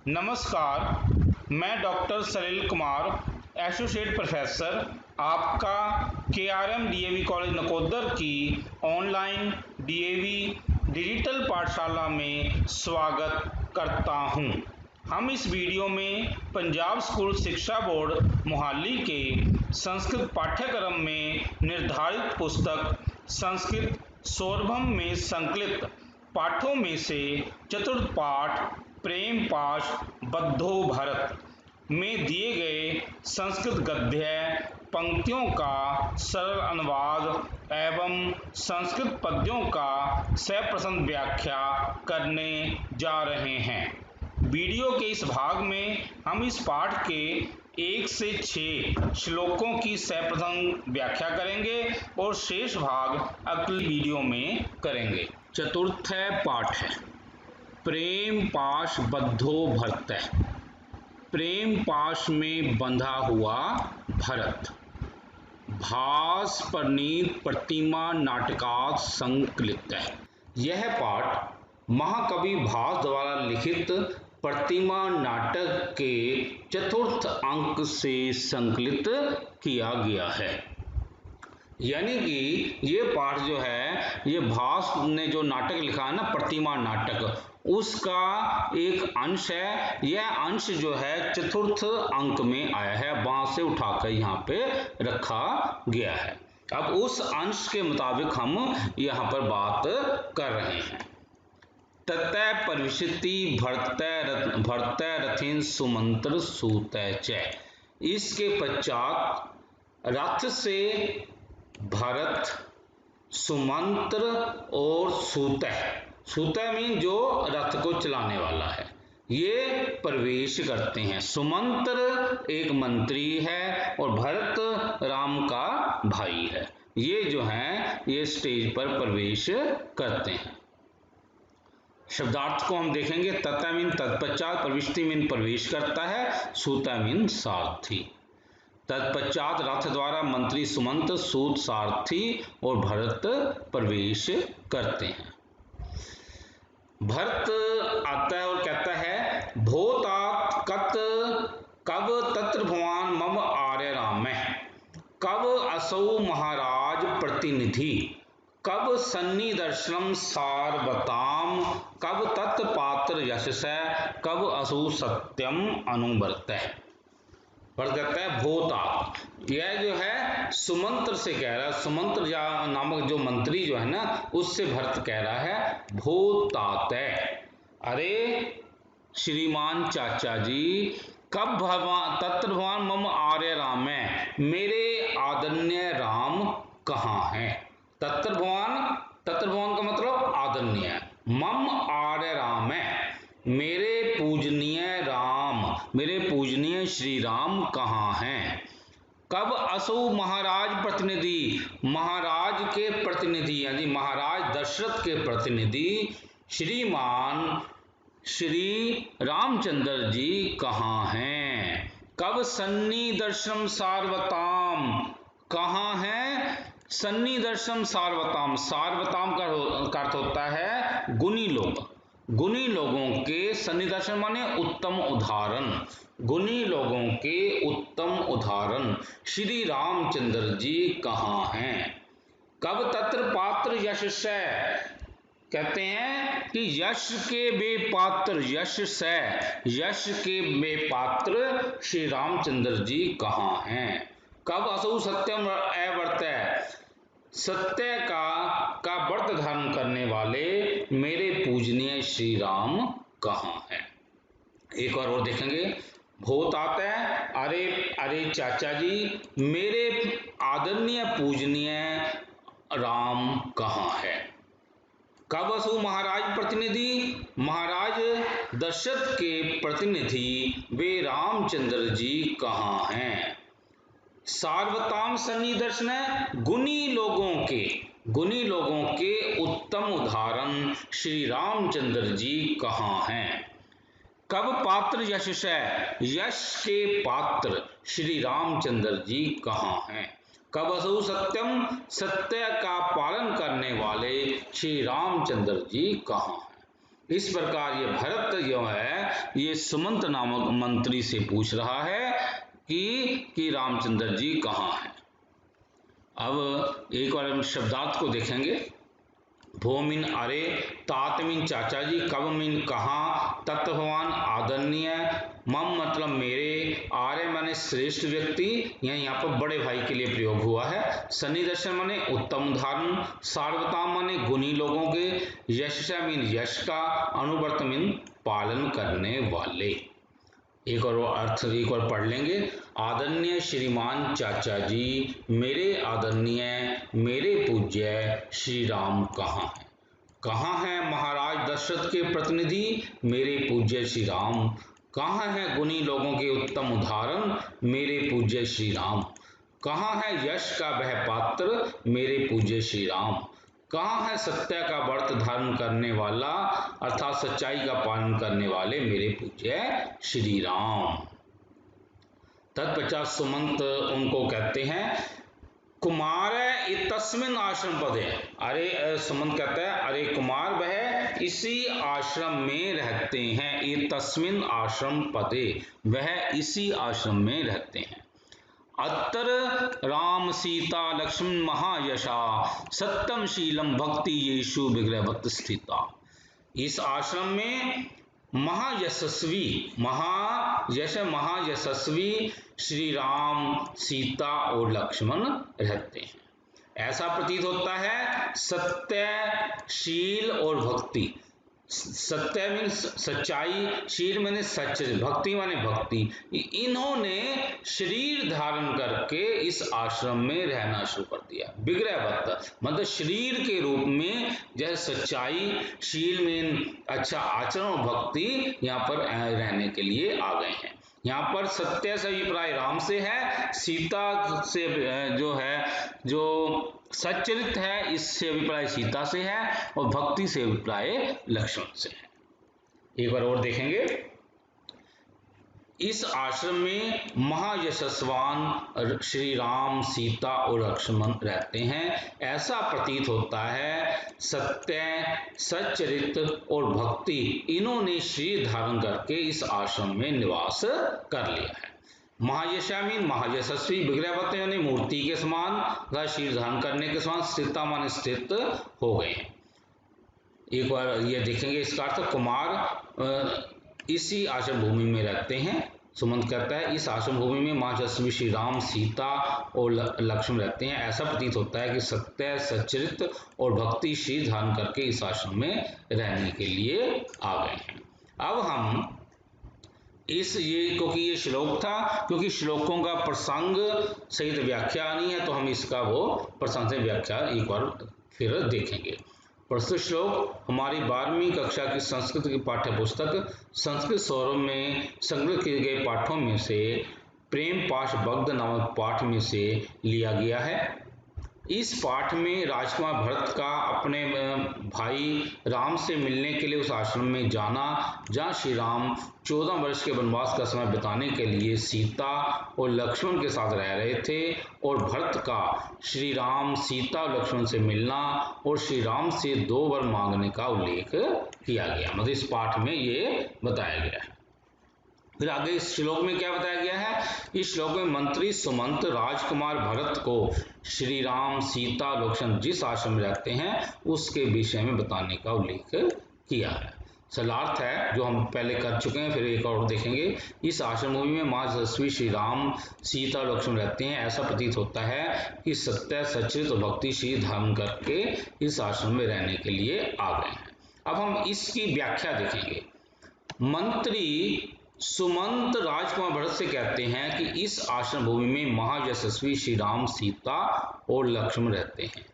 नमस्कार, मैं डॉक्टर सलील Kumar, associate professor, आपका केआरएम डीएवी कॉलेज नकोदर की ऑनलाइन डीएवी डिजिटल पाठशाला में स्वागत करता हूं। हम इस वीडियो में पंजाब स्कूल शिक्षा बोर्ड मोहाली के संस्कृत पाठ्यक्रम में निर्धारित पुस्तक संस्कृत सौरभम में संकलित पाठों में से चतुर्थ पाठ प्रेम पाश बद्धो भरत में दिए गए संस्कृत गद्य पंक्तियों का सरल अनुवाद एवं संस्कृत पद्यों का सप्रसन्न व्याख्या करने जा रहे हैं। वीडियो के इस भाग में हम इस पाठ के 1 से 6 श्लोकों की सप्रसन्न व्याख्या करेंगे और शेष भाग अगली वीडियो में करेंगे। चतुर्थ पाठ है प्रेम पाश बद्धो भरत। प्रेम पाश में बंधा हुआ भरत। भास परनीत प्रतिमा नाटकात् संकलित है। यह पाठ महाकवि भास द्वारा लिखित प्रतिमा नाटक के चतुर्थ अंक से संकलित किया गया है। यानी कि ये पाठ जो है ये भास ने जो नाटक लिखा है ना, प्रतिमा नाटक, उसका एक अंश है। यह अंश जो है चतुर्थ अंक में आया है, वहां से उठाकर यहाँ पे रखा गया है। अब उस अंश के मुताबिक हम यहाँ पर बात कर रहे हैं। ततः परिविशति भरत रथिन सुमंत्र सूत च। इसके पश्चात रथ से भरत, सुमंत्र और सूतः मीन जो रथ को चलाने वाला है, ये प्रवेश करते हैं। सुमंत्र एक मंत्री है और भरत राम का भाई है। ये जो है ये स्टेज पर प्रवेश करते हैं। शब्दार्थ को हम देखेंगे। ततः मीन तत्पश्चात, प्रविष्टि मीन प्रवेश करता है, सूतः मीन सारथी। तत्पश्चात रथ द्वारा मंत्री सुमंत्र, सूत सारथी और भरत प्रवेश करते हैं। भरत आता है और कहता है भोतात कब तत्र भवान मम आर्य राम, कब असौ महाराज प्रतिनिधि, कब सन्नी दर्शनम सारवताम, कब तत्पात्र यशस, कब असौ सत्यम अनुवर्त। भरत कहता है भोतात, यह जो है सुमंत्र से कह रहा है। सुमंत्र नामक जो मंत्री जो है ना, उससे भरत कह रहा है भोतात, अरे श्रीमान चाचा जी, कब तत्र भवान मम आर्य राम, मेरे आदरणीय राम कहाँ हैं। तत्र भवान का मतलब आदरणीय, मम आर्य राम, मेरे पूजनीय राम, मेरे पूजनीय श्री राम कहाँ हैं। कब असौ महाराज प्रतिनिधि, महाराज के प्रतिनिधि यानी महाराज दशरथ के प्रतिनिधि श्रीमान श्री रामचंद्र जी कहाँ हैं। कब सन्नी दर्शनम सारवताम, कहाँ हैं सन्नी दर्शनम सारवताम। सारवताम का अर्थ होता है गुणी लोग। गुणी लोगों के सन्निदर्शन माने उत्तम उदाहरण, गुणी लोगों के उत्तम उदाहरण श्री रामचंद्र जी कहाँ हैं। कब तत्र पात्र यश से, कहते हैं कि यश के बेपात्र, यश के बेपात्र श्री रामचंद्र जी कहाँ हैं। कब असौ सत्यम अवर्त, सत्य का व्रत धारण करने वाले मेरे पूजनीय श्री राम कहाँ हैं। एक और देखेंगे। भूत आता है, अरे चाचा जी, मेरे आदरणीय पूजनीय राम कहाँ है। कब असु महाराज प्रतिनिधि, महाराज दशरथ के प्रतिनिधि वे रामचंद्र जी कहाँ हैं। सार्वताम सन्नी दर्शन, गुणी लोगों के उत्तम उदाहरण श्री रामचंद्र जी कहाँ हैं। कब पात्र यश से, यश के पात्र श्री रामचंद्र जी कहाँ हैं। कब असु सत्यम, सत्य का पालन करने वाले श्री रामचंद्र जी कहाँ हैं। इस प्रकार ये भरत जो है ये सुमंत नामक मंत्री से पूछ रहा है कि रामचंद्र जी कहाँ हैं। अब एक बार हम शब्दार्थ को देखेंगे। भो मीन अरे, तात मीन चाचा जी, कब मीन कहाँ, तत् भगवान आदरणीय, मम मतलब मेरे, आर्य माने श्रेष्ठ व्यक्ति, यहाँ पर बड़े भाई के लिए प्रयोग हुआ है। सन्निदर्शन माने उत्तम उदाहरण, सार्वताम माने गुणी लोगों के, यश मीन यश का, अनुवर्त मीन पालन करने वाले। एक और अर्थ एक और पढ़ लेंगे। आदरणीय श्रीमान चाचा जी, मेरे आदरणीय मेरे पूज्य श्री राम कहाँ हैं। कहाँ हैं महाराज दशरथ के प्रतिनिधि मेरे पूज्य श्री राम। कहाँ हैं गुणी लोगों के उत्तम उदाहरण मेरे पूज्य श्री राम। कहाँ है यश का वह पात्र मेरे पूज्य श्री राम। कहाँ है सत्य का व्रत धारण करने वाला अर्थात सच्चाई का पालन करने वाले मेरे पूज्य श्री राम। तत्पश्चात सुमंत उनको कहते हैं कुमार तस्मिन आश्रम पदे। अरे सुमंत कहता है अरे कुमार वह इसी आश्रम में रहते हैं। ये तस्मिन आश्रम पदे वह इसी आश्रम में रहते हैं। अत्र राम सीता लक्ष्मण महायशा सत्यम शीलम भक्ति येषु विग्रहवत स्थिता। इस आश्रम में महायशस्वी महायशस्वी श्री राम सीता और लक्ष्मण रहते हैं। ऐसा प्रतीत होता है सत्य शील और भक्ति। सत्य मीन सच्चाई, शील माने सच, भक्ति माने भक्ति। इन्होंने शरीर धारण करके इस आश्रम में रहना शुरू कर दिया। विग्रहवत मतलब शरीर के रूप में, जैसे सच्चाई शील में अच्छा आचरण और भक्ति यहाँ पर रहने के लिए आ गए हैं। यहाँ पर सत्य से अभिप्राय राम से है, सीता से जो है जो सच्चरित है इससे अभिप्राय सीता से है, और भक्ति से अभिप्राय लक्ष्मण से है। एक बार और देखेंगे। इस आश्रम में महायशस्वान श्री राम सीता और लक्ष्मण रहते हैं। ऐसा प्रतीत होता है सत्य सच्चरित और भक्ति इन्होंने शरीर धारण करके इस आश्रम में निवास कर लिया है। महायशा मीन महायशस्वी, विग्रहवत यानी मूर्ति के समान, शरीर धारण करने के समान, स्थिरता मान स्थित हो गए हैं। एक बार ये देखेंगे इसका अर्थ कुमार इसी आश्रम भूमि में रहते हैं। सुमंत कहता है इस आश्रम भूमि में महायशस्वी श्री राम सीता और लक्ष्मण रहते हैं। ऐसा प्रतीत होता है कि सत्य सच्चरित और भक्ति शरीर धारण करके इस आश्रम में रहने के लिए आ गए हैं। अब हम क्योंकि ये श्लोक था, क्योंकि श्लोकों का प्रसंग सहित व्याख्या आनी है तो हम इसका वो प्रसंग से व्याख्या एक बार फिर देखेंगे। प्रस्तुत श्लोक हमारी 12वीं कक्षा की संस्कृत की पाठ्य पुस्तक संस्कृत सौरभ में संग्रह किए गए पाठों में से प्रेम पाश बग्ध नामक पाठ में से लिया गया है। इस पाठ में राजकुमार भरत का अपने भाई राम से मिलने के लिए उस आश्रम में जाना जहाँ श्री राम 14 वर्ष के वनवास का समय बिताने के लिए सीता और लक्ष्मण के साथ रह रहे थे, और भरत का श्री राम सीता और लक्ष्मण से मिलना और श्री राम से 2 वर मांगने का उल्लेख किया गया। मतलब इस पाठ में ये बताया गया है। फिर आगे इस श्लोक में क्या बताया गया है। इस श्लोक में मंत्री सुमंत राजकुमार भरत को श्री राम सीता लक्ष्मण जिस आश्रम में रहते हैं उसके विषय में बताने का उल्लेख किया है। सलार्थ है जो हम पहले कर चुके हैं, फिर एक और देखेंगे। इस आश्रम भूमि में महायशस्वी श्री राम सीता लक्ष्मण रहते हैं। ऐसा प्रतीत होता है कि सत्य सच्चित और भक्ति श्री धारण करके इस आश्रम में रहने के लिए आ गए हैं। अब हम इसकी व्याख्या देखेंगे। मंत्री सुमंत राजकुमार भरत से कहते हैं कि इस आश्रम भूमि में महायशस्वी श्री राम सीता और लक्ष्मण रहते हैं।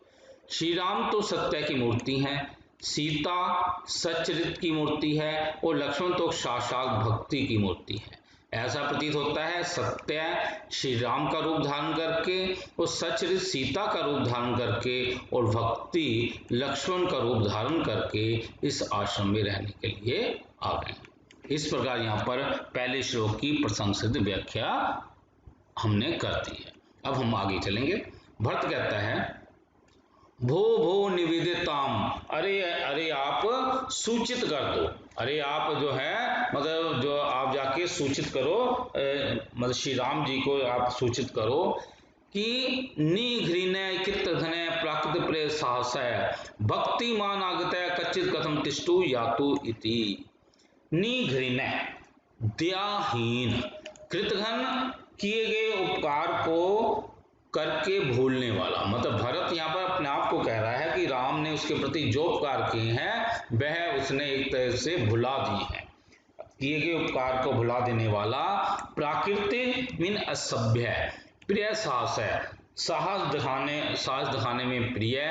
श्री राम तो सत्य की मूर्ति हैं, सीता सच्चरित की मूर्ति है, और लक्ष्मण तो साक्षात भक्ति की मूर्ति है। ऐसा प्रतीत होता है सत्य श्री राम का रूप धारण करके और सच्चरित सीता का रूप धारण करके और भक्ति लक्ष्मण का रूप धारण करके इस आश्रम में रहने के लिए आ गए। इस प्रकार यहाँ पर पहले श्लोक की प्रसंग सिद्ध व्याख्या हमने कर दी है। अब हम आगे चलेंगे। भरत कहता है भो भो निवेदिताम, अरे अरे आप सूचित कर दो, अरे आप जो है मतलब जो आप जाके सूचित करो, मतलब श्री राम जी को आप सूचित करो कि निघृण कृतघ्न प्राकृत प्रेय साहस भक्तिमान आगत कच्चित कथम तिष्ठु यातु इति। निघृण दयाहीन, कृतघ्न किए गए उपकार को करके भूलने वाला, मतलब भरत यहाँ पर अपने आप को कह रहा है कि राम ने उसके प्रति जो उपकार किए हैं वह उसने एक तरह से भुला दी है, किए गए उपकार को भुला देने वाला। प्राकृतिक मीन असभ्य, प्रिय साहस है, साहस दिखाने में प्रिय,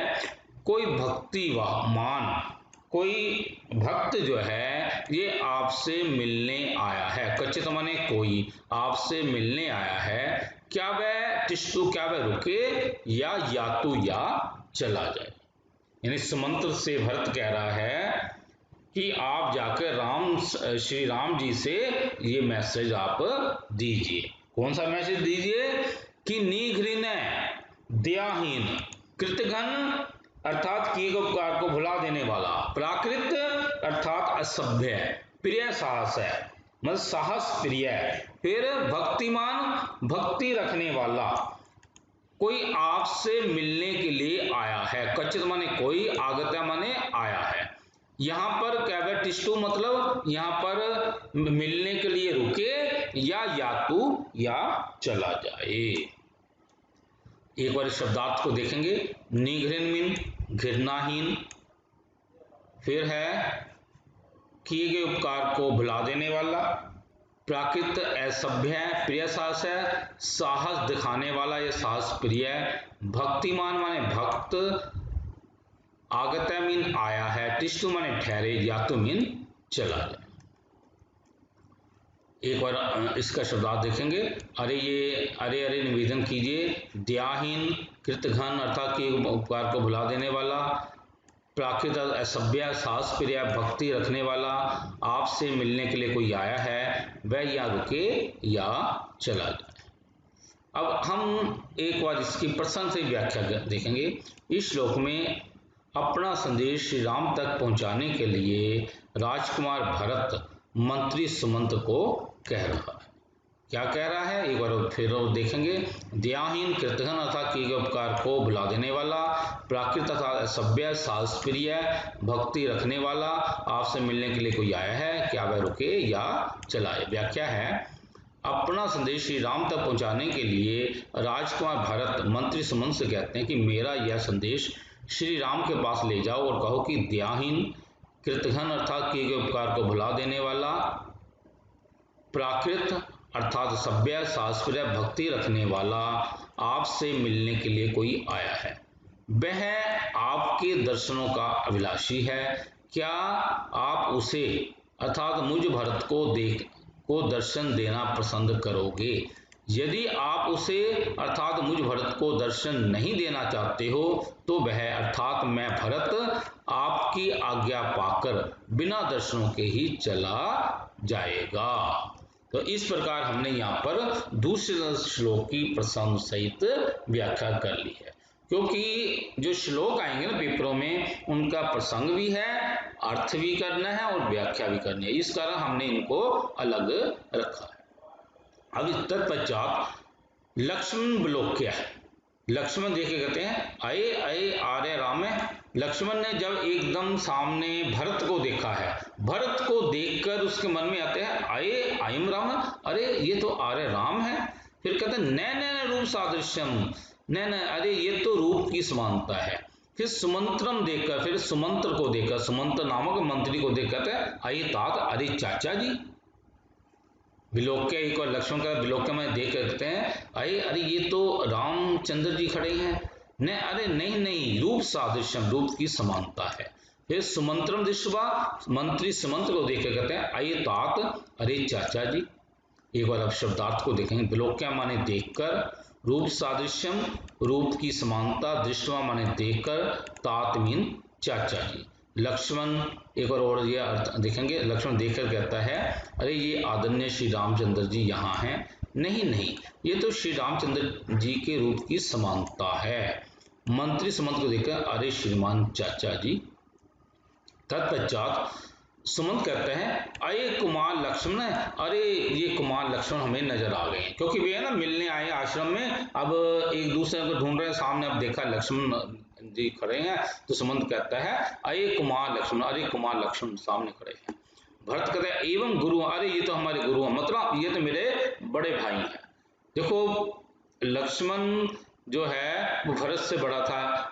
कोई भक्ति मान, कोई भक्त जो है ये आपसे मिलने आया है, कच्चित माने कोई आपसे मिलने आया है, क्या वह तिष्ठु, क्या वह रुके, या यातु या चला जाए। यानी सुमंत्र से भरत कह रहा है कि आप जाकर श्री राम जी से ये मैसेज आप दीजिए। कौन सा मैसेज दीजिए कि निघृण दयाहीन, कृतघ्न अर्थात किए गए उपकार को भुला देने वाला, प्राकृत अर्थात असभ्य, प्रिय साहस है मतलब साहस प्रिय, फिर भक्तिमान भक्ति रखने वाला, कोई आपसे मिलने के लिए आया है, कच्चित माने कोई, आगत माने आया है। यहां पर क्या है टिष्टु मतलब यहां पर मिलने के लिए रुके या यातु या चला जाए। एक बार शब्दार्थ को देखेंगे, निघृण मीन घृणाहीन, फिर है किए गए उपकार को भुला देने वाला, प्राकृत असभ्य प्रिय साहस है, साहस दिखाने वाला या साहस प्रिय, भक्तिमान माने भक्त, आगत मीन आया है, तिष्ठु माने ठहरे, यातु मीन चला जाए। एक बार इसका शब्दार्थ देखेंगे, अरे अरे निवेदन कीजिए, दयाहीन, कृतघ्न अर्थात कि उपकार को भुला देने वाला, प्राकृत असभ्य साहस प्रिय भक्ति रखने वाला, आपसे मिलने के लिए कोई आया है, वह या रुके या चला जाए। अब हम एक बार इसकी प्रसंग से व्याख्या देखेंगे। इस श्लोक में अपना संदेश श्री राम तक पहुंचाने के लिए राजकुमार भरत मंत्री सुमंत को कह रहा है। क्या कह रहा है एक बार फिर देखेंगे, दयाहीन, कृतघ्न अर्थात किए गए उपकार को भुला देने वाला, प्राकृत अर्थात असभ्य साहस प्रिय भक्ति रखने वाला, आपसे मिलने के लिए कोई आया है, क्या वह रुके या चलाए। व्याख्या है, अपना संदेश श्री राम तक पहुंचाने के लिए राजकुमार भरत मंत्री सुमंत से कहते हैं कि मेरा यह संदेश श्री राम के पास ले जाओ और कहो कि दयाहीन, कृतघ्न अर्थात किए गए उपकार को भुला देने वाला, प्राकृत अर्थात सभ्य साहसप्रिय भक्ति रखने वाला, आपसे मिलने के लिए कोई आया है, वह आपके दर्शनों का अभिलाषी है, क्या आप उसे अर्थात मुझ भरत को दर्शन देना पसंद करोगे। यदि आप उसे अर्थात मुझ भरत को दर्शन नहीं देना चाहते हो तो वह अर्थात मैं भरत आपकी आज्ञा पाकर बिना दर्शनों के ही चला जाएगा। तो इस प्रकार हमने यहाँ पर दूसरे श्लोक की प्रसंग सहित व्याख्या कर ली है, क्योंकि जो श्लोक आएंगे ना पेपरों में उनका प्रसंग भी है, अर्थ भी करना है और व्याख्या भी करनी है, इस कारण हमने इनको अलग रखा है। अब इस तत्पश्चात लक्ष्मण विलोक्य, लक्ष्मण देखे कहते हैं अये अये आर्य राम। लक्ष्मण ने जब एकदम सामने भरत को देखा है, भरत को देखकर उसके मन में आते हैं अये अयम राम, अरे ये तो आर्य राम है। फिर कहते हैं नैन नैन रूप सादृश्यम, नैन अरे ये तो रूप की समानता है। फिर सुमंत्रम देखकर, फिर सुमंत्र को देखकर, सुमंत्र नामक मंत्री को देख कहते हैं अये तात, अरे चाचा जी। विलोक्य एक और लक्ष्मण का विलोक्य में देख कहते हैं अरे ये तो रामचंद्र जी खड़े हैं, न अरे नहीं नहीं रूप सादृश्यम, रूप की समानता है। फिर सुमंत्रम दृष्टवा, मंत्री सुमंत्र को देख कहते हैं अये तात, अरे चाचा जी। एक बार अब शब्दार्थ को देखेंगे, विलोक्य माने देखकर, रूप सादृश्यम रूप की समानता, दृष्टवा माने देखकर, तात मीन चाचा जी। लक्ष्मण एक और ये अर्थ देखेंगे, लक्ष्मण देखकर कहता है अरे ये आदरणीय श्री रामचंद्र जी यहाँ हैं, नहीं नहीं ये तो श्री रामचंद्र जी के रूप की समानता है। मंत्री सुमंत को देखकर अरे श्रीमान चाचा जी। तत्पश्चात सुमंत कहते हैं अरे कुमार लक्ष्मण, अरे ये कुमार लक्ष्मण हमें नजर आ गए हैं, क्योंकि वे है ना मिलने आए आश्रम में, अब एक दूसरे को ढूंढ रहे हैं, सामने अब देखा लक्ष्मण जी खड़े हैं, तो सुमंत कहता है अरे कुमार लक्ष्मण, अरे कुमार लक्ष्मण सामने खड़े हैं। भरत कहते हैं एवं गुरु, अरे ये तो हमारे गुरु हैं, मतलब ये तो मेरे बड़े भाई हैं। देखो लक्ष्मण जो है वो भरत से बड़ा था,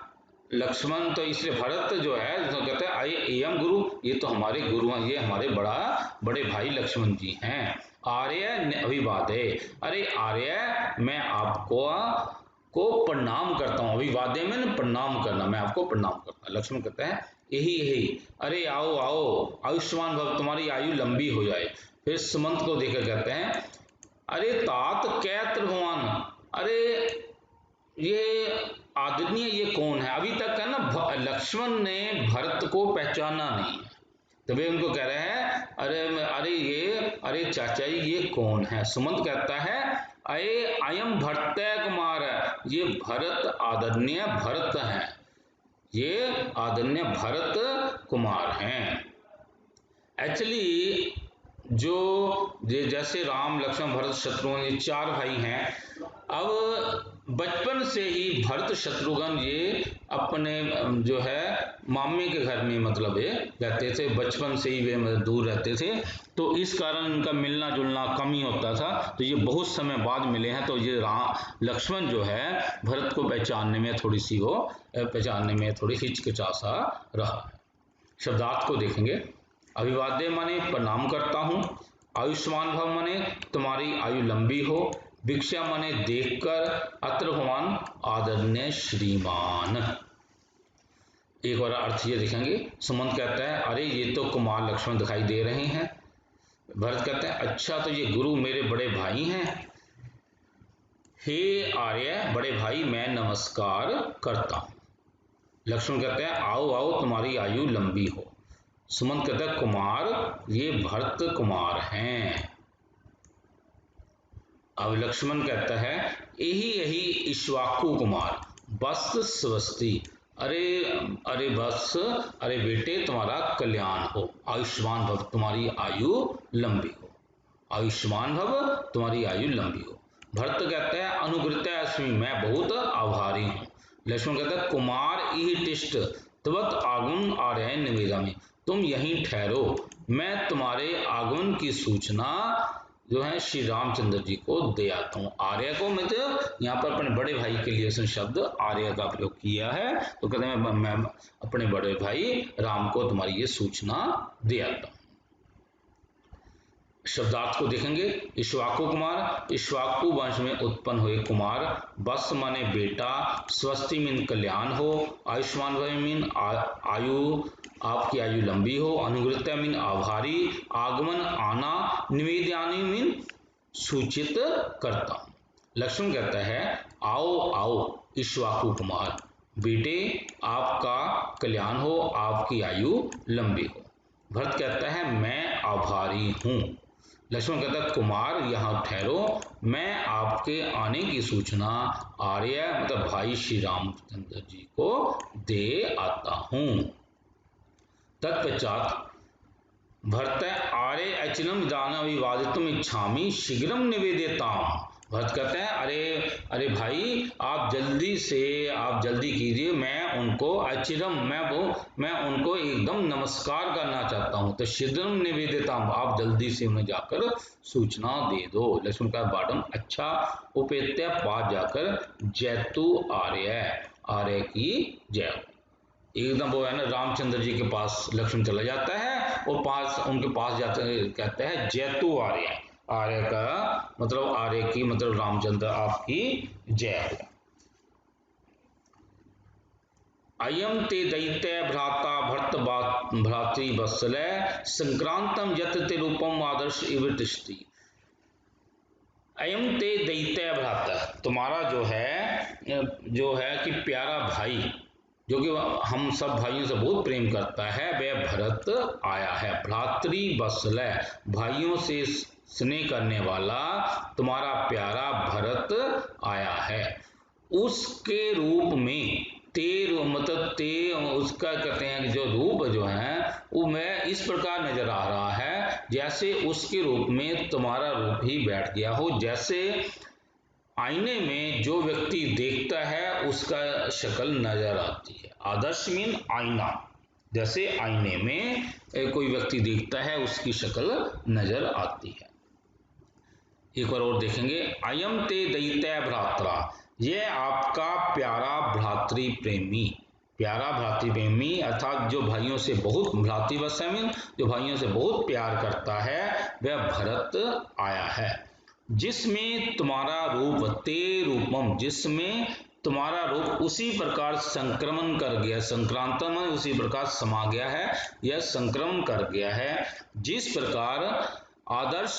लक्ष्मण तो इसलिए भरत जो है तो कहते हैं आइए एवं गुरु, ये तो हमारे गुरु हैं, ये हमारे बड़े भाई लक्ष्मण जी हैं। आर्य अभिवादे, अरे आर्य मैं आपको प्रणाम करता हूँ, अभिवादे में प्रणाम करना, मैं आपको प्रणाम करता हूँ। लक्ष्मण कहते हैं यही यही, अरे आओ आओ आयुष्मान भव, तुम्हारी आयु लंबी हो जाए। फिर सुमंत को देखकर कहते हैं अरे तात कैत्र भगवान, अरे ये आदरणीय ये कौन है, अभी तक है ना लक्ष्मण ने भरत को पहचाना नहीं है, तो वे उनको कह रहे हैं अरे अरे ये अरे चाचा जी ये कौन है। सुमंत कहता है अये अयम भरत कुमार, ये भरत आदरणीय भरत हैं, ये आदरणीय भरत कुमार हैं। एक्चुअली जो जैसे राम लक्ष्मण भरत शत्रुघ्न ये चार भाई हैं, अब बचपन से ही भरत शत्रुघ्न ये अपने जो है मामे के घर में मतलब ये रहते थे, बचपन से ही वे दूर रहते थे, तो इस कारण इनका मिलना जुलना कम ही होता था। तो ये बहुत समय बाद मिले हैं, तो ये लक्ष्मण जो है भरत को पहचानने में थोड़ी सी वो पहचानने में थोड़ी हिचकिचासा रहा। शब्दार्थ को देखेंगे, अभिवाद्य माने प्रणाम करता हूँ, आयुष्मान भव माने तुम्हारी आयु लंबी हो, भिक्षा माने देखकर, अत्र भगवान आदरणीय श्रीमान। एक और अर्थ ये देखेंगे, सुमंत कहता है अरे ये तो कुमार लक्ष्मण दिखाई दे रहे हैं। भरत कहते हैं अच्छा तो ये गुरु मेरे बड़े भाई हैं। हे आर्य बड़े भाई मैं नमस्कार करता हूँ। लक्ष्मण कहते हैं आओ आओ तुम्हारी आयु लंबी हो। सुमंत कहता है कुमार ये भरत कुमार हैं। अब लक्ष्मण कहता है यही यही इक्ष्वाकु कुमार बस स्वस्ति, अरे अरे बस अरे बेटे तुम्हारा कल्याण हो, आयुष्मान भव तुम्हारी आयु लंबी हो, आयुष्मान भव तुम्हारी आयु लंबी हो। भरत कहता है अनुग्रता अस्मि मैं बहुत आभारी हूँ। लक्ष्मण कहता है कुमार इह तिष्ठ त्वत् आगमन आर्य निवेदामि, तुम यहीं ठहरो, मैं तुम्हारे आगमन की सूचना जो है श्री रामचंद्र जी को दे आता हूँ। आर्य को मैं तो यहाँ पर अपने बड़े भाई के लिए उसने शब्द आर्य का प्रयोग किया है, तो कहते हैं मैं अपने बड़े भाई राम को तुम्हारी ये सूचना दे आता हूँ। शब्दार्थ को देखेंगे, इक्ष्वाकु कुमार, इक्ष्वाकु वंश में उत्पन्न हुए कुमार, बस माने बेटा, स्वस्ति मीन कल्याण हो, आयुष्मान भव मीन आयु आपकी आयु लंबी हो, अनुग्रता मीन आभारी, आगमन आना, निवेदयानी मीन सूचित करता हूँ। लक्ष्मण कहता है आओ आओ इक्ष्वाकु कुमार, बेटे आपका कल्याण हो, आपकी आयु लंबी हो। भरत कहता है मैं आभारी हूँ। लक्ष्मण कहता है कुमार यहाँ ठहरो, मैं आपके आने की सूचना आर्य मतलब भाई श्री रामचंद्र जी को दे आता हूँ। तत्पश्चात भरत आर्य अचिनम दान विवादितुम इच्छामि शीघ्रम निवेदिताम। भरत कहते हैं अरे अरे भाई आप जल्दी कीजिए, मैं उनको अचिरम मैं उनको एकदम नमस्कार करना चाहता हूँ, तो शीघ्रम निवेदिताम आप जल्दी से उन्हें जाकर सूचना दे दो। लक्ष्मण का बाटम अच्छा उपेत्य पास जाकर जैतु आर्य की जय, एकदम वो है ना रामचंद्र जी के पास लक्ष्मण चला जाता है और उनके पास जाते कहते हैं जैतु आर्य का मतलब आर्य की मतलब रामचंद्र आपकी जय हो। अयम ते दैत्य भ्राता भरत भ्रातृ वत्सल संक्रांतम यत ते रूपम आदर्श इव तिष्ठति। अयम ते दैत्य भ्राता, तुम्हारा जो है कि प्यारा भाई जो कि हम सब भाइयों से बहुत प्रेम करता है, वह भरत आया है। भ्रातृ वत्सल भाइयों से स्नेह करने वाला तुम्हारा प्यारा भरत आया है। उसके रूप में ते उसका कहते हैं जो रूप जो है वो मैं इस प्रकार नजर आ रहा है जैसे उसके रूप में तुम्हारा रूप ही बैठ गया हो। जैसे आईने में जो व्यक्ति देखता है उसका शक्ल नजर आती है। आदर्श मीन आईना, जैसे आईने में कोई व्यक्ति देखता है उसकी शक्ल नजर आती है। एक बार और देखेंगे, अयम ते दैत्य भ्रात्रा, ये आपका प्यारा भ्रातृ प्रेमी। प्यारा भ्रातृ प्रेमी अर्थात जो भाइयों से बहुत भ्रातृवश है, जो भाइयों से बहुत प्यार करता है, वह भरत आया है। जिसमें तुम्हारा रूप ते रूपम, जिसमें तुम्हारा रूप उसी प्रकार संक्रमण कर गया, संक्रांतम उसी प्रकार समा गया है या संक्रमण कर गया है। जिस प्रकार आदर्श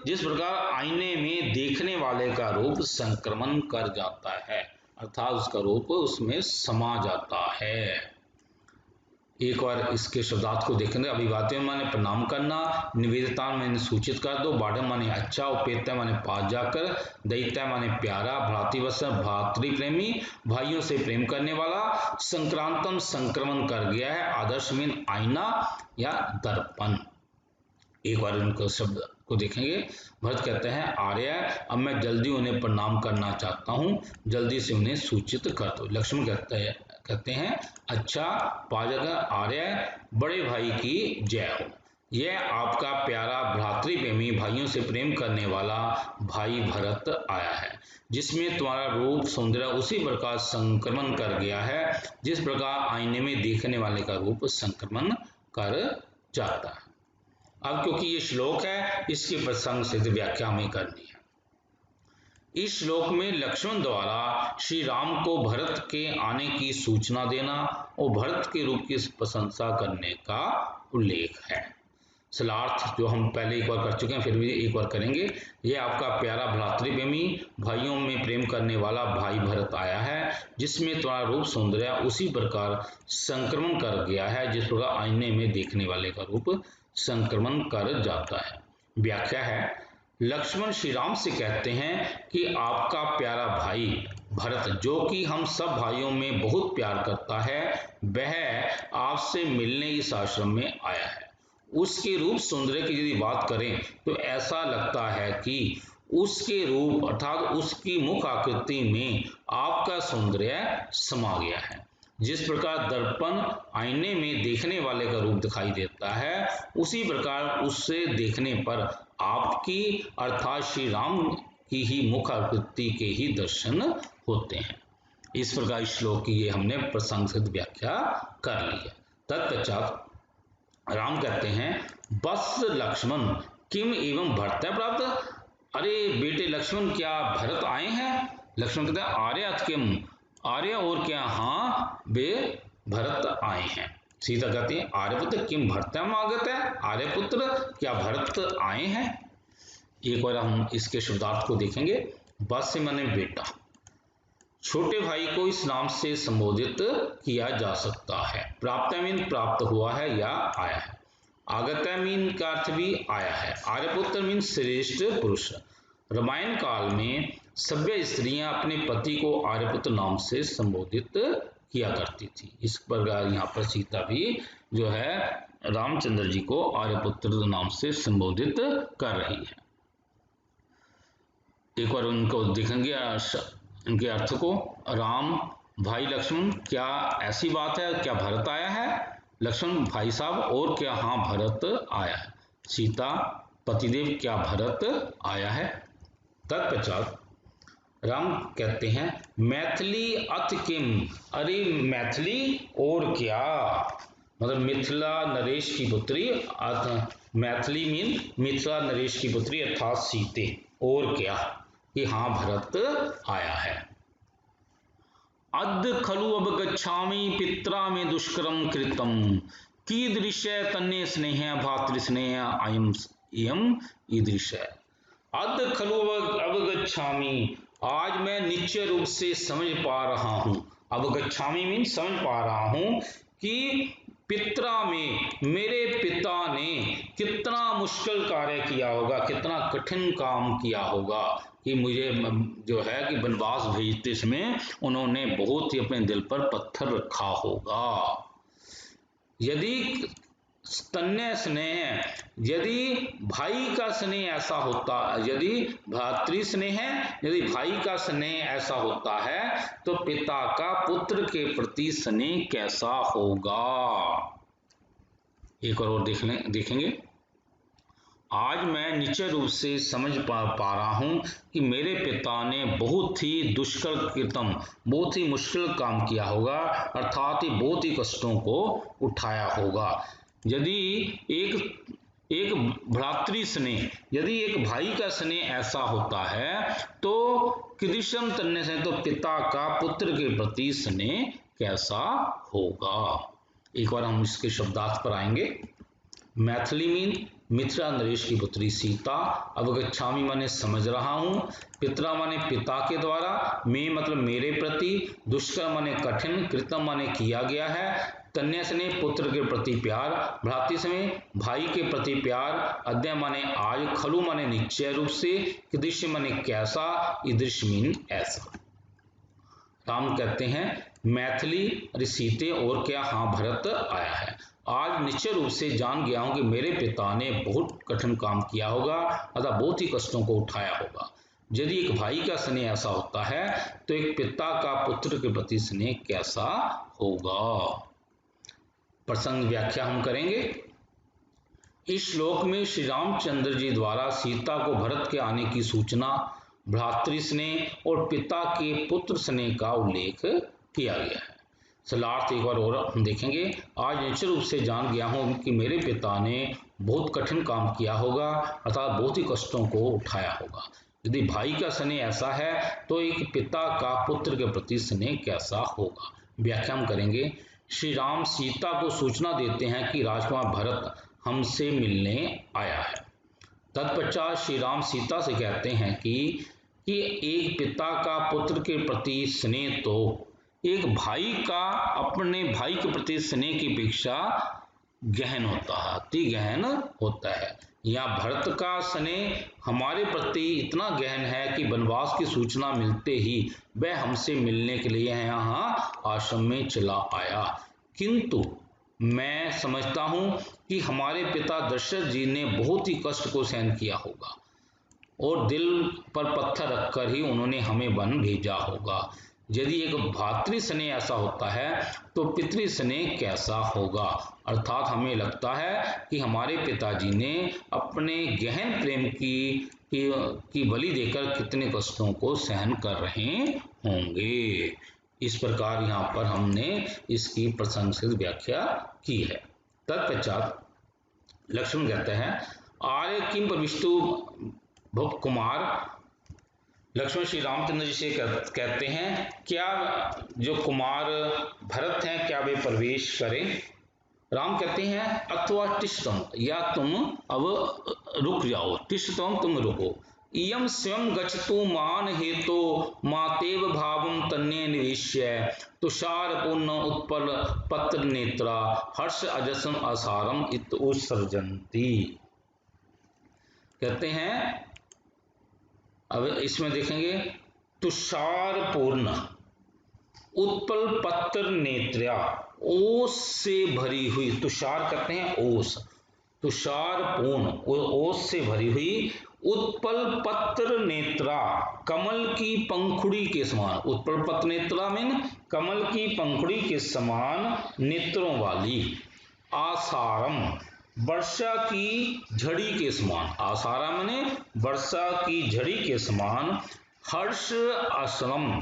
जिस प्रकार आईने में देखने वाले का रूप संक्रमण कर जाता है, अर्थात उसका रूप उसमें समा जाता है। एक बार इसके शब्दार्थ को देखेंगे। अभिवाद्य माने प्रणाम करना, निवेदिता माने सूचित कर दो, बाढ़ माने अच्छा, उपेत्य माने पास जाकर, दैत्य माने प्यारा, भ्रातृवश भ्रातृ प्रेमी भाइयों से प्रेम करने वाला, संक्रांतम संक्रमण कर गया है, आदर्श मीन आईना या दर्पण। एक बार इनको शब्द को देखेंगे। भरत कहते हैं आर्य अब मैं जल्दी उन्हें प्रणाम करना चाहता हूँ, जल्दी से उन्हें सूचित कर दो। लक्ष्मण कहते हैं अच्छा, पाजक आर्य बड़े भाई की जय हो। यह आपका प्यारा भ्रातृ प्रेमी भाइयों से प्रेम करने वाला भाई भरत आया है। जिसमें तुम्हारा रूप सौंदर्य उसी प्रकार संक्रमण कर गया है जिस प्रकार आईने में देखने वाले का रूप संक्रमण कर जाता है। अब क्योंकि ये श्लोक है, इसकी प्रसंग सिद्ध व्याख्या हमें करनी है। इस श्लोक में लक्ष्मण द्वारा श्री राम को भरत के आने की सूचना देना और भरत के रूप की प्रशंसा करने का उल्लेख है। सलार्थ जो हम पहले एक बार कर चुके हैं, फिर भी एक बार करेंगे। यह आपका प्यारा भ्रातृ प्रेमी भाइयों में प्रेम करने वाला भाई भरत आया है, जिसमें तुम्हारा रूप सौंदर्य उसी प्रकार संक्रमण कर गया है जिस प्रकार आईने में देखने वाले का रूप संक्रमण कर जाता है। व्याख्या है, लक्ष्मण श्री राम से कहते हैं कि आपका प्यारा भाई भरत, जो कि हम सब भाइयों में बहुत प्यार करता है, वह आपसे मिलने इस आश्रम में आया है। उसके रूप सौंदर्य की यदि बात करें तो ऐसा लगता है कि उसके रूप अर्थात उसकी मुख आकृति में आपका सौंदर्य समा गया है। जिस प्रकार दर्पण आईने में देखने वाले का रूप दिखाई देता है, उसी प्रकार उससे देखने पर आपकी अर्थात श्री राम की ही मुख आकृति के ही दर्शन होते हैं। इस प्रकार श्लोक की ये हमने प्रसंग सिद्ध व्याख्या कर ली है। तत्पश्चात राम कहते हैं बस लक्ष्मण किम एवं भरत प्राप्त। अरे बेटे लक्ष्मण, क्या भरत आए हैं? लक्ष्मण कहते हैं आर्यात किम, आर्य और क्या? हाँ, वे भरत आए हैं। सीता कहती है आर्यपुत्र किम भरतम आगत है, आर्यपुत्र क्या भरत आए हैं? एक बार हम इसके शब्दार्थ को देखेंगे। बस से माने बेटा, छोटे भाई को इस नाम से संबोधित किया जा सकता है। प्राप्त मीन प्राप्त हुआ है या आया है। आगत मीन का अर्थ भी आया है। आर्यपुत्र मीन श्रेष्ठ पुरुष। रामायण काल में सभ्य स्त्रियां अपने पति को आर्यपुत्र नाम से संबोधित किया करती थी। इस प्रकार यहाँ पर सीता भी जो है रामचंद्र जी को आर्यपुत्र नाम से संबोधित कर रही है। एक बार उनको देखेंगे इनके अर्थ को। राम भाई लक्ष्मण, क्या ऐसी बात है, क्या भरत आया है? लक्ष्मण भाई साहब और क्या? हाँ, भरत आया है। सीता पतिदेव, क्या भरत आया है? तत्पश्चात राम कहते हैं मैथिली अथ किम। अरे मैथिली और क्या, मतलब मिथिला नरेश की पुत्री, मैथिली मीन मिथिला नरेश की पुत्री अर्थात सीते, और क्या कि हाँ भरत आया है। अद्य खलु अब गच्छामि पित्रा में दुष्करम कृतम कीदृश तन्ने स्नेह भातृ स्नेह अयम इयम ईदृश। अद्य खलु अब गच्छामि, आज मैं निश्चय रूप से समझ पा रहा हूं। अब गच्छामि मीन समझ पा रहा हूं कि पित्रा में मेरे पिता ने कितना मुश्किल कार्य किया होगा, कितना कठिन काम किया होगा। कि मुझे जो है कि वनवास भेजते समय उन्होंने बहुत ही अपने दिल पर पत्थर रखा होगा। यदि तन्य स्नेह, यदि भाई का स्नेह ऐसा होता, यदि भ्रातृ स्नेह है, यदि भाई का स्नेह ऐसा होता है तो पिता का पुत्र के प्रति स्नेह कैसा होगा। एक और देखेंगे। आज मैं निश्चय रूप से समझ पा रहा हूं कि मेरे पिता ने बहुत ही दुष्कर कृतम, बहुत ही मुश्किल काम किया होगा, अर्थात बहुत ही कष्टों को उठाया होगा। यदि एक भ्रातृ स्नेह, यदि एक भाई का स्नेह ऐसा होता है तो कृष्ण तन्य से तो पिता का पुत्र के प्रति स्नेह कैसा होगा। एक बार हम इसके शब्दार्थ पर आएंगे। मैथिली मीन मिथिला नरेश की पुत्री सीता। अवगच्छामि माने समझ रहा हूँ, पितरा माने पिता के द्वारा, में मतलब मेरे प्रति, दुष्कर माने कठिन, कृतम माने किया गया है, तन्य स्नेह पुत्र के प्रति प्यार, भ्रातृ स्नेह भाई के प्रति प्यार, अद्य माने आज, खलु माने निश्चय रूप से, कीदृश माने कैसा, ईदृश मीन ऐसा। राम कहते हैं मैथिली, अरे सीते और क्या, हाँ भरत आया है। आज निश्चय रूप से जान गया हूं कि मेरे पिता ने बहुत कठिन काम किया होगा, अतः बहुत ही कष्टों को उठाया होगा। यदि एक भाई का स्नेह ऐसा होता है तो एक पिता का पुत्र के प्रति स्नेह कैसा होगा। प्रसंग व्याख्या हम करेंगे। इस श्लोक में श्री रामचंद्र जी द्वारा सीता को भरत के आने की सूचना, भ्रातृ स्नेह और पिता के पुत्र स्नेह का उल्लेख किया गया है। सलार्थ एक बार और हम देखेंगे। आज निश्चित रूप से जान गया हूं कि मेरे पिता ने बहुत कठिन काम किया होगा, अर्थात बहुत ही कष्टों को उठाया होगा। यदि भाई का स्नेह ऐसा है तो एक पिता का पुत्र के प्रति स्नेह कैसा होगा। व्याख्या हम करेंगे। श्री राम सीता को सूचना देते हैं कि राजकुमार भरत हमसे मिलने आया है। तत्पश्चात श्री राम सीता से कहते हैं कि एक पिता का पुत्र के प्रति स्नेह तो एक भाई का अपने भाई के प्रति स्नेह की अपेक्षा गहन होता है, अति गहन होता है। या भरत का स्नेह हमारे प्रति इतना गहन है कि वनवास की सूचना मिलते ही वह हमसे मिलने के लिए यहाँ आश्रम में चला आया। किंतु मैं समझता हूं कि हमारे पिता दशरथ जी ने बहुत ही कष्ट को सहन किया होगा और दिल पर पत्थर रखकर ही उन्होंने हमें वन भेजा होगा। यदि एक भातृ स्नेह ऐसा होता है तो पितृ स्नेह कैसा होगा। अर्थात हमें लगता है कि हमारे पिताजी ने अपने गहन प्रेम की बलि देकर कितने कष्टों को सहन कर रहे होंगे। इस प्रकार यहाँ पर हमने इसकी प्रशंसित व्याख्या की है। तत्पश्चात लक्ष्मण कहते हैं आर्य किम प्रविष्टु भुप कुमार। लक्ष्मण श्री रामचंद्र जी से कहते हैं क्या जो कुमार भरत हैं क्या वे प्रवेश करें। राम कहते हैं अथवा तिष्ठतम, या तुम अब रुक जाओ, तिष्ठतम तुम रुको, इयम स्वयं गच्छतु मान हेतो मातेव भावम तन्ये निवेश्य तुषार पूर्ण उत्पल पत्र नेत्रा हर्ष अजसम असारम इत उत्सर्जन्ति। कहते हैं अब इसमें देखेंगे तुषार पूर्ण उत्पल पत्र नेत्रा, ओस से भरी हुई, तुषार कहते हैं ओस, तुषार पूर्ण ओस से भरी हुई, उत्पल पत्र नेत्रा कमल की पंखुड़ी के समान, उत्पल पत्र नेत्रा मीन कमल की पंखुड़ी के समान नेत्रों वाली, आसारम वर्षा की झड़ी के समान, आसारा माने वर्षा की झड़ी के समान, हर्ष आश्रम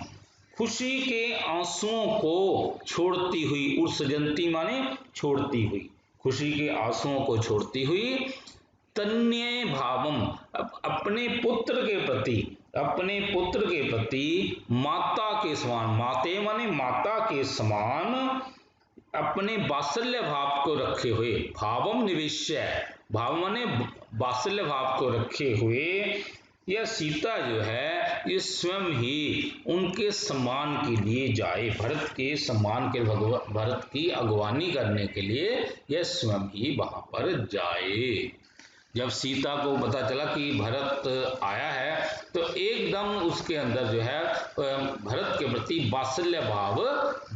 खुशी के आंसुओं को छोड़ती हुई, उत्सर्जन्ति माने छोड़ती हुई, खुशी के आंसुओं को छोड़ती हुई, तन्य भावम अपने पुत्र के प्रति, अपने पुत्र के प्रति माता के समान, माते माने माता के समान अपने वात्सल्य भाव को रखे हुए, भावम निवेश्य, भाव माने वात्सल्य भाव को रखे हुए यह सीता जो है ये स्वयं ही उनके सम्मान के लिए जाए, भरत के सम्मान के, भरत की अगवानी करने के लिए यह स्वयं ही वहां पर जाए। जब सीता को पता चला कि भरत आया है तो एकदम उसके अंदर जो है भरत के प्रति वात्सल्य भाव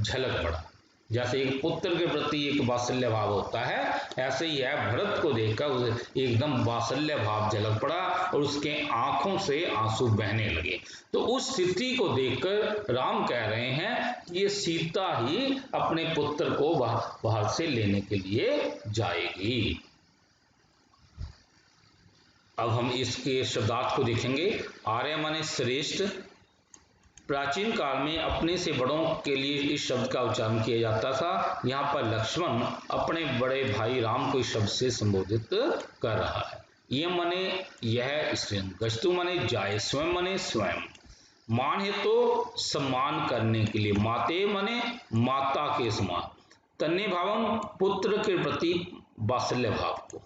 झलक पड़ा। जैसे एक पुत्र के प्रति एक वात्सल्य भाव होता है, ऐसे ही है, भरत को देखकर उसे एकदम वात्सल्य भाव झलक पड़ा और उसके आंखों से आंसू बहने लगे। तो उस स्थिति को देखकर राम कह रहे हैं कि ये सीता ही अपने पुत्र को बाहर से लेने के लिए जाएगी। अब हम इसके शब्दार्थ को देखेंगे। आर्य माने श्रेष्ठ। प्राचीन काल में अपने से बड़ों के लिए इस शब्द का उच्चारण किया जाता था। यहाँ पर लक्ष्मण अपने बड़े भाई राम को इस शब्द से संबोधित कर रहा है। यह माने यह, गस्तु माने जाए, स्वयं माने स्वयं, मान है तो सम्मान करने के लिए, माते माने माता के समान, तन्ने भावम पुत्र के प्रति वात्सल्य भाव को।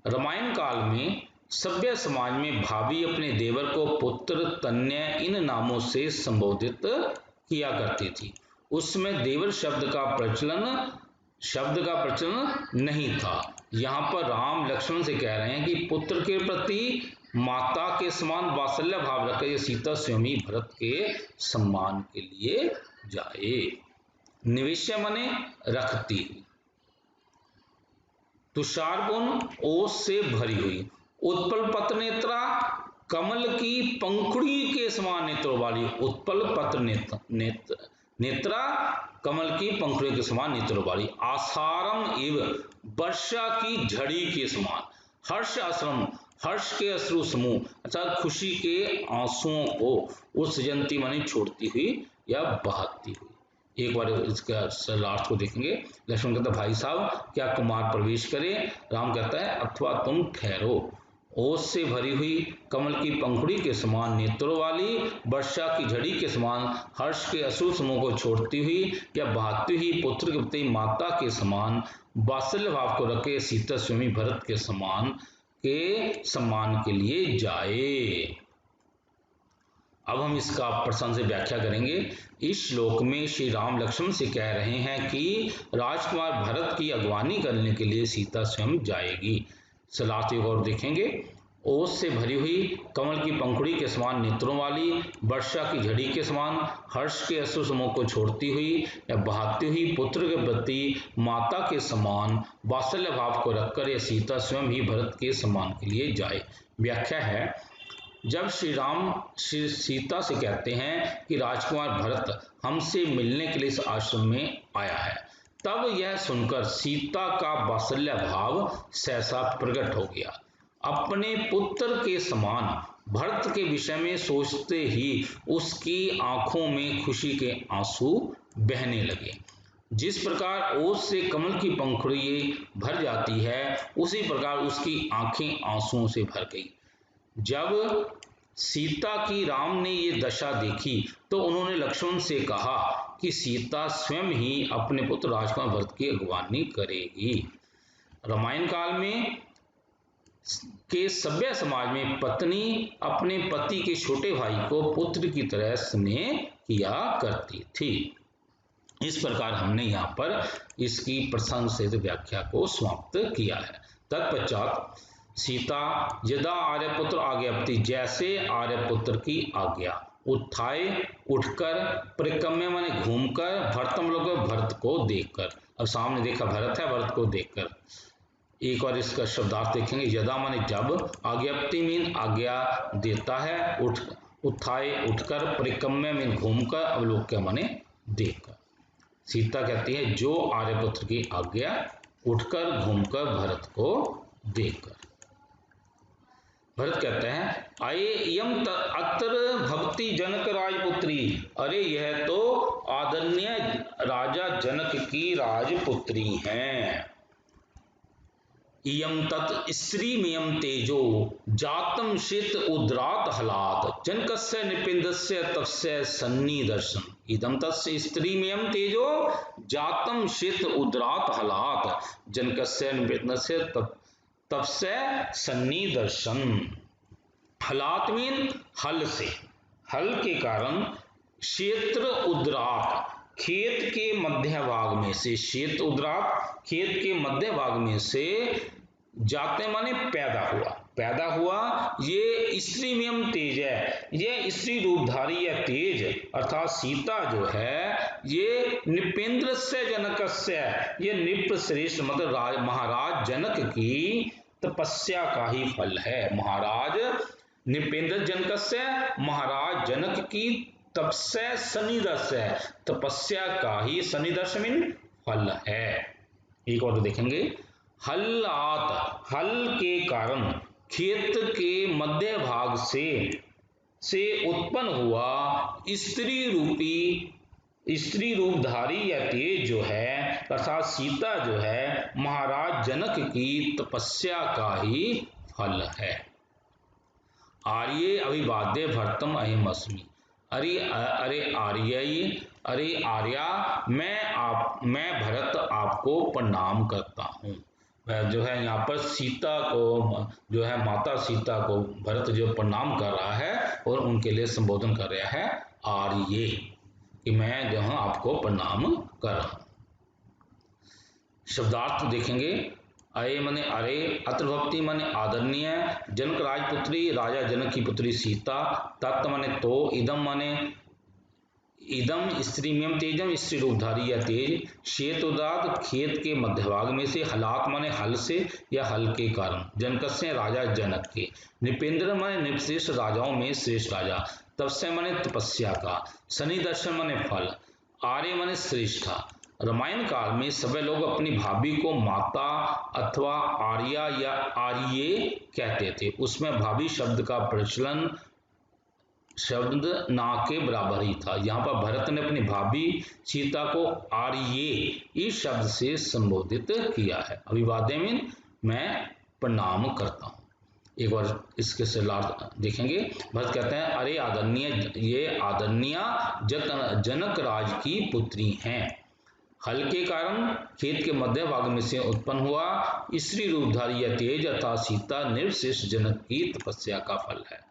रामायण काल में सभ्य समाज में भाभी अपने देवर को पुत्र, तन्य इन नामों से संबोधित किया करती थी। उसमें देवर शब्द का प्रचलन नहीं था। यहाँ पर राम लक्ष्मण से कह रहे हैं कि पुत्र के प्रति माता के समान वात्सल्य भाव रखकर सीता स्वयं ही भरत के सम्मान के लिए जाए। निवेश्य माने रखती, तुषारपुन ओस से भरी हुई, उत्पल पत्र नेत्रा कमल की पंखुड़ी के समान नेत्रों वाली, उत्पल पत्र नेत्रा कमल की पंखुड़ी के समान नेत्रों वाली, आसारम इव वर्षा की झड़ी के समान, हर्ष आश्रम हर्ष के अश्रु समूह अर्थात खुशी के आंसुओं को उत्सजंती माने छोड़ती हुई या बहाती हुई। एक बार इसका अर्थ को देखेंगे। लक्ष्मण कहता है भाई साहब क्या कुमार प्रवेश करे? राम कहता है अथवा तुम ठहरो। ओस से भरी हुई, कमल की पंखुड़ी के समान नेत्रों वाली, वर्षा की झड़ी के समान हर्ष के अश्रु समूह को छोड़ती हुई या बहाती हुई पुत्र के प्रति माता के समान वात्सल्य भाव को रखे सीता स्वयं भरत के सम्मान के लिए जाए। अब हम इसका प्रसंग से व्याख्या करेंगे। इस श्लोक में श्री राम लक्ष्मण से कह रहे हैं कि राजकुमार भरत की अगवानी करने के लिए सीता स्वयं जाएगी। सलाह और देखेंगे। ओस से भरी हुई, कमल की पंखुड़ी के समान नेत्रों वाली, वर्षा की झड़ी के समान हर्ष के अश्रु समूह को छोड़ती हुई या बहाती हुई पुत्र के प्रति माता के समान वात्सल्य भाव को रखकर यह सीता स्वयं ही भरत के सम्मान के लिए जाए। व्याख्या है, जब श्री राम श्री सीता से कहते हैं कि राजकुमार भरत हमसे मिलने के लिए इस आश्रम में आया है, तब यह सुनकर सीता का वात्सल्य भाव सहसा प्रकट हो गया। अपने पुत्र के समान भरत के विषय में सोचते ही उसकी आंखों में खुशी के आंसू बहने लगे। जिस प्रकार ओस से कमल की पंखुड़ी भर जाती है, उसी प्रकार उसकी आंखें आंसुओं से भर गई। जब सीता की राम ने ये दशा देखी तो उन्होंने लक्ष्मण से कहा कि सीता स्वयं ही अपने पुत्र राजकुमार भरत की अगवानी करेगी। रामायण काल में के सभ्य समाज में पत्नी अपने पति के छोटे भाई को पुत्र की तरह स्नेह किया करती थी। इस प्रकार हमने यहाँ पर इसकी प्रसंग से व्याख्या को समाप्त किया है। तत्पश्चात सीता यदा आर्यपुत्र आज्ञापति, जैसे आर्यपुत्र की आज्ञा, उत्थाय उठकर, परिक्रम्य माने घूमकर, भरतम लोग भरत को देखकर। अब सामने देखा भरत है, भरत को देखकर। एक और इसका शब्दार्थ देखेंगे। यदा माने जब, आज्ञापति मीन आज्ञा देता है, उत्थाय उठकर, परिक्रम्य मीन घूमकर, अवलोक्य माने देखकर। सीता कहती है जो आर्यपुत्र की आज्ञा, उठकर घूमकर भरत को देखकर। भरत कहते हैं आये यम अत्र भक्ति जनक राजपुत्री, अरे यह तो आदरणीय राजा जनक की राजपुत्री हैं। इयम तत् स्त्रीमियं तेजो जातम शीत उद्रात हलात, जनकस्य निपिंदस्य तस्य सन्निदर्शन। इदम तस्य स्त्रीमियं तेजो जातम शीत उद्रात हलात, जनकस्य निपिंदस्य तस्य सन्निदर्शन। हलात मीन हल से, हल के कारण, क्षेत्र उद्रात खेत के मध्य भाग में से, क्षेत्र उद्रात खेत के मध्य भाग में से, जाते माने पैदा हुआ, पैदा हुआ, ये स्त्रीमयम तेज है, ये स्त्री रूपधारी या तेज अर्थात सीता जो है ये निपेंद्र से जनकस्य, ये निप श्रेष्ठ मतलब महाराज जनक की तपस्या का ही फल है। महाराज निपेंद्र जनकस्य, महाराज जनक की तपस्या सनिदस्य, तपस्या का ही सनिदर्श मीन फल है। एक और देखेंगे, हल्लात, हल के कारण खेत के मध्य भाग से उत्पन्न हुआ स्त्री रूपधारी या तेज जो है अर्थात सीता जो है महाराज जनक की तपस्या का ही फल है। आर्ये अभिवाद्य भरतम अहिमस्मि, अरे आर्या मैं भरत आपको प्रणाम करता हूँ। जो है यहाँ पर सीता को जो है माता सीता को भरत जो प्रणाम कर रहा है और उनके लिए संबोधन कर रहा है आर्ये, कि मैं जो हूँ आपको प्रणाम कर रहा हूँ। शब्दार्थ देखेंगे, अये मने अरे, अत्र भक्ति मने आदरणीय, जनक राजपुत्री राजा जनक की पुत्री सीता, तत्त मने तो, इदम मने इदम स्त्रीमयम तेजम स्त्री रूपधारी या तेज, शेत उदात खेत के मध्य भाग में से, हलात माने हल से या हल के कारण, जनकस्य राजा जनक के, निपेंद्र माने निपश्रेष्ठ राजाओं में श्रेष्ठ राजा, तपस्या माने तपस्या का, शनि दर्शन माने फल, आर्य माने श्रेष्ठा। रामायण काल में सभी लोग अपनी भाभी को माता अथवा आर्या या आर्ये कहते थे। उसमें भाभी शब्द का प्रचलन शब्द ना के बराबर ही था। यहाँ पर भरत ने अपनी भाभी सीता को आर्ये इस शब्द से संबोधित किया है। अभिवाद्य मीन मैं प्रणाम करता हूँ। एक बार इसके सलाह देखेंगे, भरत कहते हैं अरे आदरणीय, ये आदरणीय जनक राज की पुत्री हैं, हल के कारण खेत के मध्य भाग में से उत्पन्न हुआ स्त्री रूपधारी या तेज अर्थात सीता निर्विशेष जनक की तपस्या का फल है।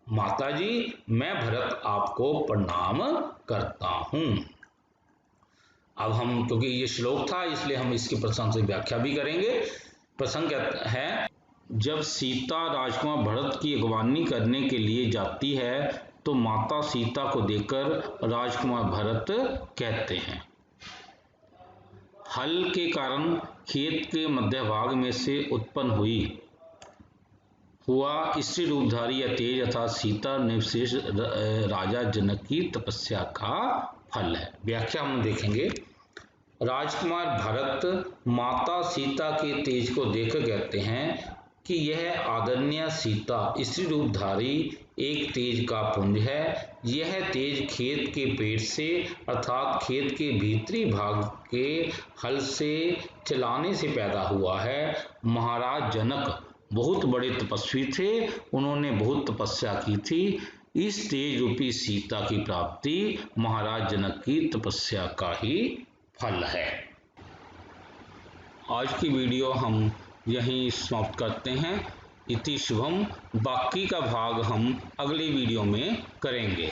माता जी मैं भरत आपको प्रणाम करता हूं। अब हम क्योंकि ये श्लोक था इसलिए हम इसके प्रसंग से व्याख्या भी करेंगे। प्रसंग है, जब सीता राजकुमार भरत की अगवानी करने के लिए जाती है तो माता सीता को देखकर राजकुमार भरत कहते हैं, हल के कारण खेत के मध्य भाग में से उत्पन्न हुआ स्त्री रूपधारी या तेज अर्थात सीता निर्विशेष राजा जनक की तपस्या का फल है। व्याख्या हम देखेंगे, राजकुमार भरत माता सीता के तेज को देखकर कहते हैं कि यह आदरणीय सीता स्त्री रूपधारी एक तेज का पुंज है। यह तेज खेत के पेट से अर्थात खेत के भीतरी भाग के हल से चलाने से पैदा हुआ है। महाराज जनक बहुत बड़े तपस्वी थे, उन्होंने बहुत तपस्या की थी। इस तेज रूपी सीता की प्राप्ति महाराज जनक की तपस्या का ही फल है। आज की वीडियो हम यहीं समाप्त करते हैं। इति शुभम। बाकी का भाग हम अगली वीडियो में करेंगे।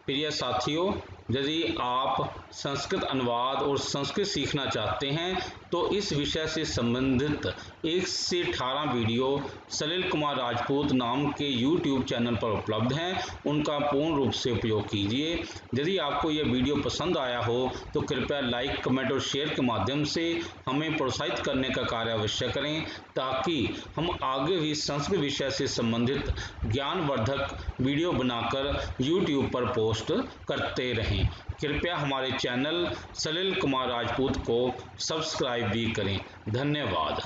प्रिय साथियों, यदि आप संस्कृत अनुवाद और संस्कृत सीखना चाहते हैं तो इस विषय से संबंधित 1 से 18 वीडियो सलिल कुमार राजपूत नाम के YouTube चैनल पर उपलब्ध हैं, उनका पूर्ण रूप से उपयोग कीजिए। यदि आपको यह वीडियो पसंद आया हो तो कृपया लाइक, कमेंट और शेयर के माध्यम से हमें प्रोत्साहित करने का कार्य अवश्य करें, ताकि हम आगे भी संस्कृत विषय से संबंधित ज्ञानवर्धक वीडियो बनाकर YouTube पर पोस्ट करते रहें। कृपया हमारे चैनल सलिल कुमार राजपूत को सब्सक्राइब भी करें। धन्यवाद।